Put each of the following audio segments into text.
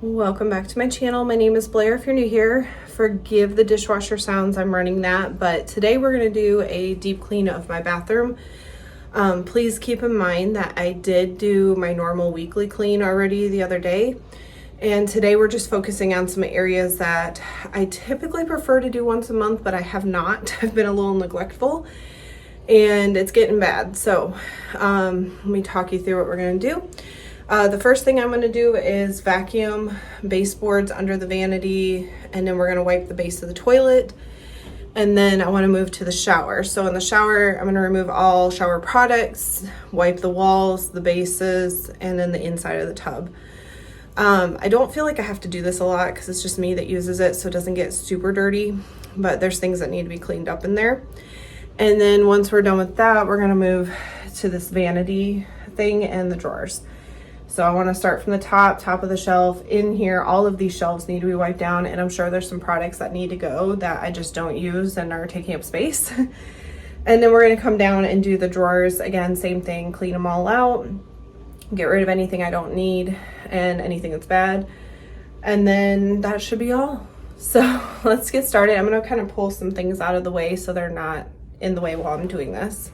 Welcome back to my channel. My name is Blair. If you're new here, forgive the dishwasher sounds, I'm running that, but today we're going to do a deep clean of my bathroom. Please keep in mind that I did do my normal weekly clean already the other day, and today we're just focusing on some areas that I typically prefer to do once a month, but I have not. I've been a little neglectful and it's getting bad. So let me talk you through what we're going to do. The first thing I'm going to do is vacuum baseboards under the vanity, and then we're going to wipe the base of the toilet, and then I want to move to the shower. So in the shower, I'm going to remove all shower products, wipe the walls, the bases, and then the inside of the tub. I don't feel like I have to do this a lot because it's just me that uses it, so it doesn't get super dirty, but there's things that need to be cleaned up in there. And then once we're done with that, we're going to move to this vanity thing and the drawers. So I want to start from the top of the shelf. In here, all of these shelves need to be wiped down, and I'm sure there's some products that need to go that I just don't use and are taking up space. And then we're going to come down and do the drawers. Again, same thing, clean them all out, get rid of anything I don't need and anything that's bad. And then that should be all. So let's get started. I'm going to kind of pull some things out of the way so they're not in the way while I'm doing this.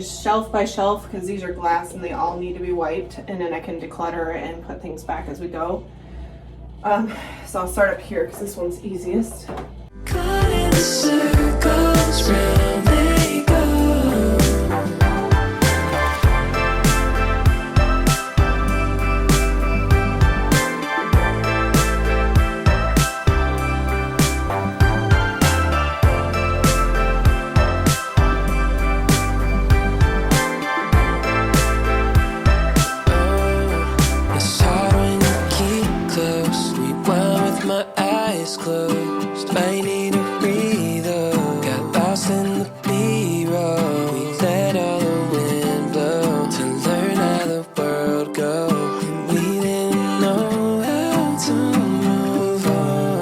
organize shelf by shelf because these are glass and they all need to be wiped, and then I can declutter and put things back as we go. So I'll start up here because this one's easiest. Caught in the circles round they go. Oh, it's hard when you keep close. Rewind with my eyes closed. I need a breather. Got lost in the B-roll. We let all the wind blow to learn how the world goes. And we didn't know how to move on.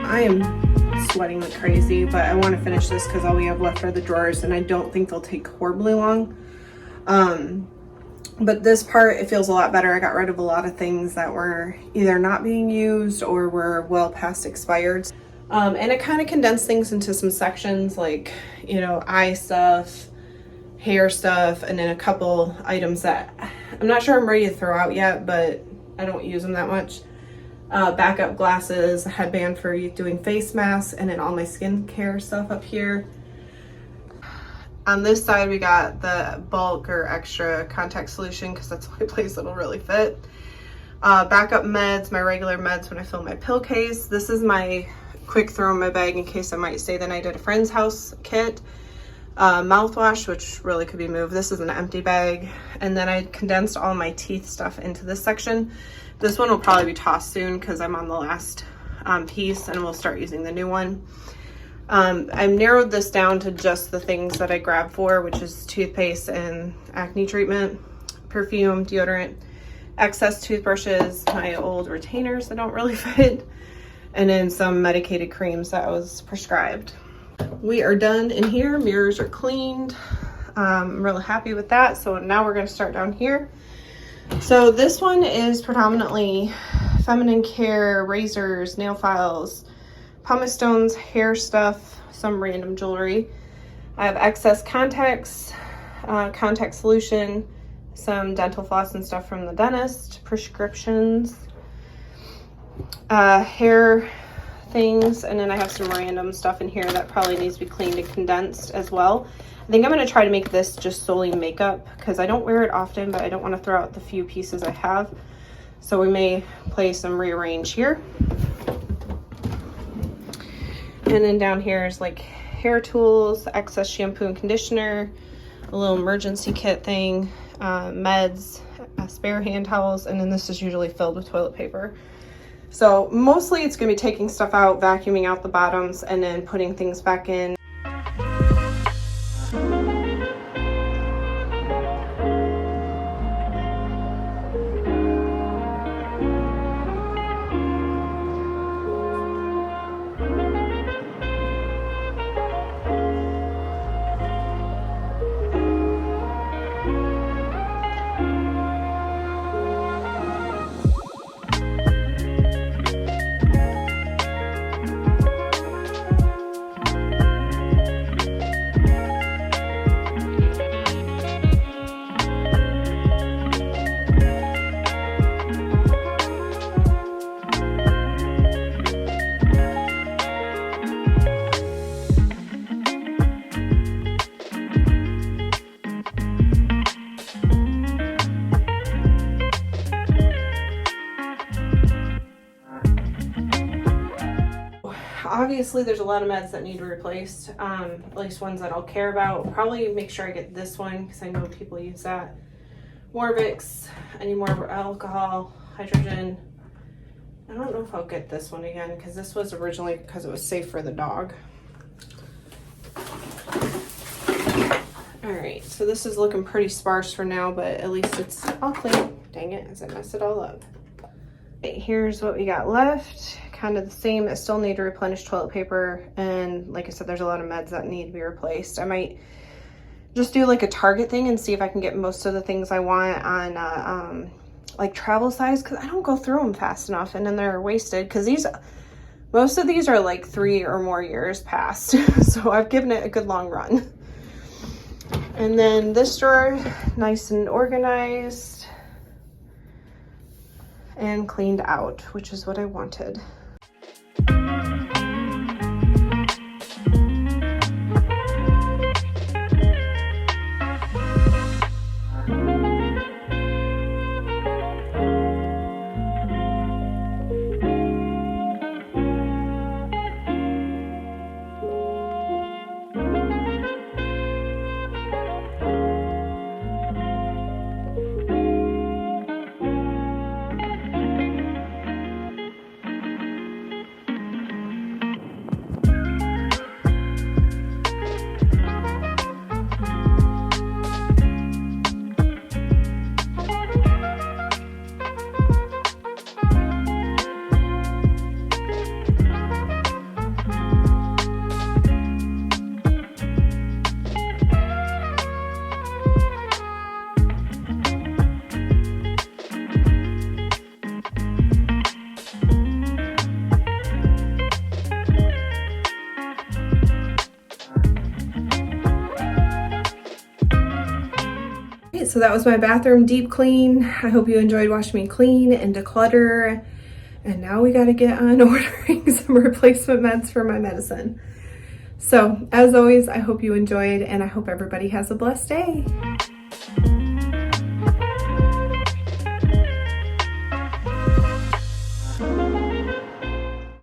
I am sweating like crazy, but I want to finish this because all we have left are the drawers, and I don't think they'll take horribly long. But this part, it feels a lot better. I got rid of a lot of things that were either not being used or were well past expired. And it kind of condensed things into some sections, like, you know, eye stuff, hair stuff, and then a couple items that I'm not sure I'm ready to throw out yet, but I don't use them that much. Backup glasses, a headband for doing face masks, and then all my skincare stuff up here. On this side, we got the bulk or extra contact solution because that's the only place it'll really fit. Backup meds, my regular meds when I fill my pill case. This is my quick throw in my bag in case I might stay the night at a friend's house kit. Mouthwash, which really could be moved. This is an empty bag. And then I condensed all my teeth stuff into this section. This one will probably be tossed soon because I'm on the last piece, and we'll start using the new one. I've narrowed this down to just the things that I grab for, which is toothpaste and acne treatment, perfume, deodorant, excess toothbrushes, my old retainers that don't really fit, and then some medicated creams that was prescribed. We are done in here. Mirrors are cleaned. I'm really happy with that. So now we're going to start down here. So this one is predominantly feminine care, razors, nail files, pumice stones, hair stuff, some random jewelry. I have excess contacts, contact solution, some dental floss and stuff from the dentist, prescriptions, hair things, and then I have some random stuff in here that probably needs to be cleaned and condensed as well. I think I'm going to try to make this just solely makeup because I don't wear it often, but I don't want to throw out the few pieces I have. So we may play some rearrange here. And then down here is like hair tools, excess shampoo and conditioner, a little emergency kit thing, meds, spare hand towels, and then this is usually filled with toilet paper. So mostly it's going to be taking stuff out, vacuuming out the bottoms, and then putting things back in. Obviously there's a lot of meds that need replaced, at least ones that I'll care about. Probably make sure I get this one because I know people use that. more Vicks. I need more alcohol, hydrogen. I don't know if I'll get this one again because this was originally because it was safe for the dog. All right, so this is looking pretty sparse for now, but at least it's all clean. Dang it, as I mess it all up. Okay, here's what we got left. Kind of the same. I still need to replenish toilet paper, and like I said, there's a lot of meds that need to be replaced. I might just do like a Target thing and see if I can get most of the things I want on like travel size, because I don't go through them fast enough, and then they're wasted because most of these are like 3 or more years past. So I've given it a good long run. And then this drawer, nice and organized and cleaned out, which is what I wanted. So that was my bathroom deep clean. I hope you enjoyed watching me clean and declutter. And now we got to get on ordering some replacement meds for my medicine. So as always, I hope you enjoyed, and I hope everybody has a blessed day.